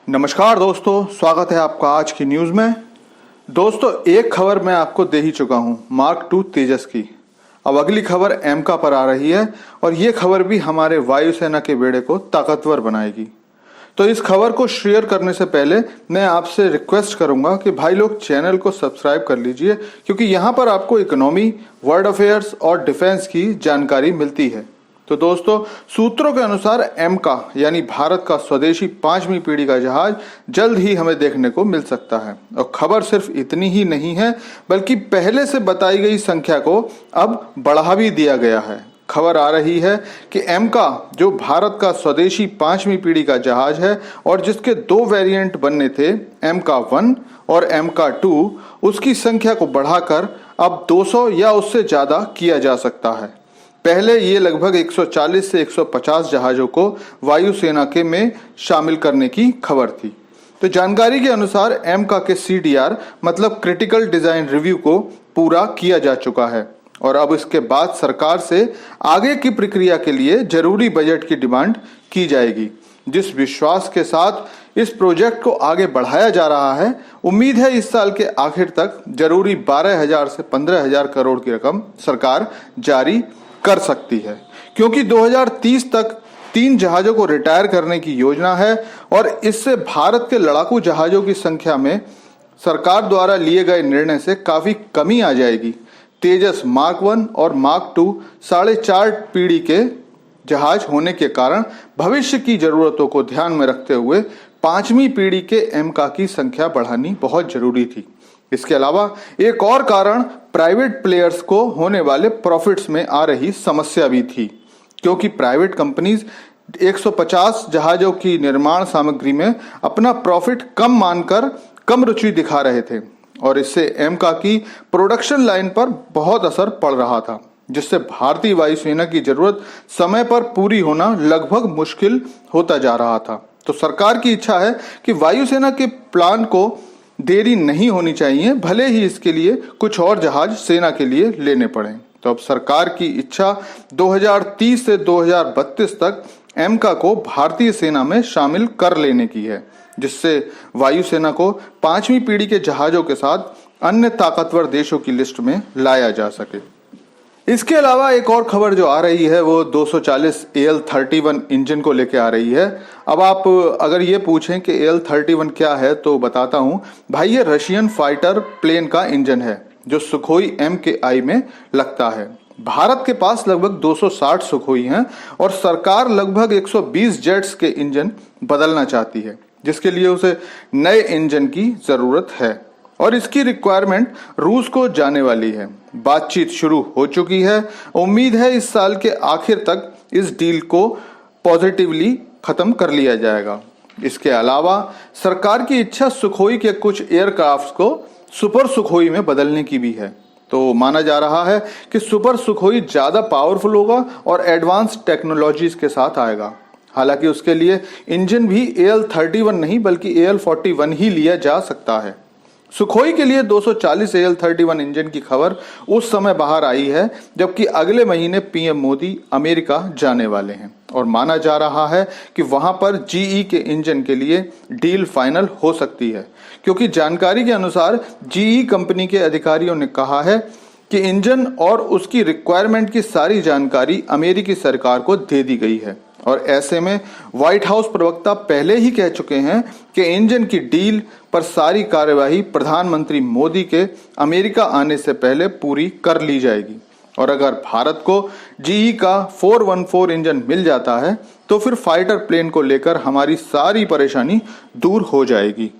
नमस्कार दोस्तों, स्वागत है आपका आज की न्यूज में। दोस्तों, एक खबर मैं आपको दे ही चुका हूं मार्क 2 तेजस की। अब अगली खबर एमका पर आ रही है और ये खबर भी हमारे वायुसेना के बेड़े को ताकतवर बनाएगी। तो इस खबर को शेयर करने से पहले मैं आपसे रिक्वेस्ट करूंगा कि भाई लोग चैनल को सब्सक्राइब कर लीजिए, क्योंकि यहाँ पर आपको इकोनॉमी, वर्ल्ड अफेयर्स और डिफेंस की जानकारी मिलती है। तो दोस्तों, सूत्रों के अनुसार एमका यानी भारत का स्वदेशी 5वीं पीढ़ी का जहाज जल्द ही हमें देखने को मिल सकता है। और खबर सिर्फ इतनी ही नहीं है, बल्कि पहले से बताई गई संख्या को अब बढ़ा भी दिया गया है। खबर आ रही है कि एमका, जो भारत का स्वदेशी 5वीं पीढ़ी का जहाज है और जिसके 2 वेरिएंट बनने थे, एमका 1 और एमका 2, उसकी संख्या को बढ़ाकर अब 200 या उससे ज्यादा किया जा सकता है। पहले ये लगभग 140 से 150 जहाजों को वायुसेना के में शामिल करने की खबर थी। तो जानकारी के अनुसार एमका के सीडीआर मतलब क्रिटिकल डिजाइन रिव्यू को पूरा किया जा चुका है और अब इसके बाद सरकार से आगे की प्रक्रिया के लिए जरूरी बजट की डिमांड की जाएगी। जिस विश्वास के साथ इस प्रोजेक्ट को आगे बढ़ाया जा रहा है, उम्मीद है इस साल के आखिर तक जरूरी 12,000 से 15,000 करोड़ की रकम सरकार जारी कर सकती है, क्योंकि 2030 तक 3 जहाजों को रिटायर करने की योजना है और इससे भारत के लड़ाकू जहाजों की संख्या में सरकार द्वारा लिए गए निर्णय से काफी कमी आ जाएगी। तेजस मार्क 1 और मार्क 2 4.5 पीढ़ी के जहाज होने के कारण भविष्य की जरूरतों को ध्यान में रखते हुए 5वीं पीढ़ी के एमका की संख्या बढ़ानी बहुत जरूरी थी। इसके अलावा एक और कारण प्राइवेट प्लेयर्स को होने वाले प्रॉफिट्स में आ रही समस्या भी थी, क्योंकि प्राइवेट कंपनीज 150 जहाजों की निर्माण सामग्री में अपना प्रॉफिट कम मानकर कम रुचि दिखा रहे थे और इससे एमका की प्रोडक्शन लाइन पर बहुत असर पड़ रहा था, जिससे भारतीय वायुसेना की जरूरत समय पर पूरी होना लगभग मुश्किल होता जा रहा था। तो सरकार की इच्छा है कि वायुसेना के प्लान को देरी नहीं होनी चाहिए, भले ही इसके लिए कुछ और जहाज सेना के लिए लेने पड़े। तो अब सरकार की इच्छा 2030 से 2032 तक एमका को भारतीय सेना में शामिल कर लेने की है, जिससे वायुसेना को 5वीं पीढ़ी के जहाजों के साथ अन्य ताकतवर देशों की लिस्ट में लाया जा सके। इसके अलावा एक और खबर जो आ रही है वो 240 AL-31 इंजन को लेकर आ रही है। अब आप अगर ये पूछें कि AL-31 क्या है तो बताता हूं भाई, ये रशियन फाइटर प्लेन का इंजन है जो सुखोई MKI में लगता है। भारत के पास लगभग 260 सुखोई हैं और सरकार लगभग 120 जेट्स के इंजन बदलना चाहती है, जिसके लिए उसे नए इंजन की जरूरत है और इसकी रिक्वायरमेंट रूस को जाने वाली है। बातचीत शुरू हो चुकी है। उम्मीद है इस साल के आखिर तक इस डील को पॉजिटिवली खत्म कर लिया जाएगा। इसके अलावा सरकार की इच्छा सुखोई के कुछ एयरक्राफ्ट को सुपर सुखोई में बदलने की भी है। तो माना जा रहा है कि सुपर सुखोई ज्यादा पावरफुल होगा और एडवांस टेक्नोलॉजीज के साथ आएगा। हालांकि उसके लिए इंजन भी AL-31 नहीं बल्कि AL-41 ही लिया जा सकता है। सुखोई के लिए 240 AL-31 इंजन की खबर उस समय बाहर आई है जबकि अगले महीने पीएम मोदी अमेरिका जाने वाले हैं और माना जा रहा है कि वहां पर GE के इंजन के लिए डील फाइनल हो सकती है, क्योंकि जानकारी के अनुसार GE कंपनी के अधिकारियों ने कहा है कि इंजन और उसकी रिक्वायरमेंट की सारी जानकारी अमेरिकी सरकार को दे दी गई है और ऐसे में व्हाइट हाउस प्रवक्ता पहले ही कह चुके हैं कि इंजन की डील पर सारी कार्यवाही प्रधानमंत्री मोदी के अमेरिका आने से पहले पूरी कर ली जाएगी और अगर भारत को GE का 414 इंजन मिल जाता है तो फिर फाइटर प्लेन को लेकर हमारी सारी परेशानी दूर हो जाएगी।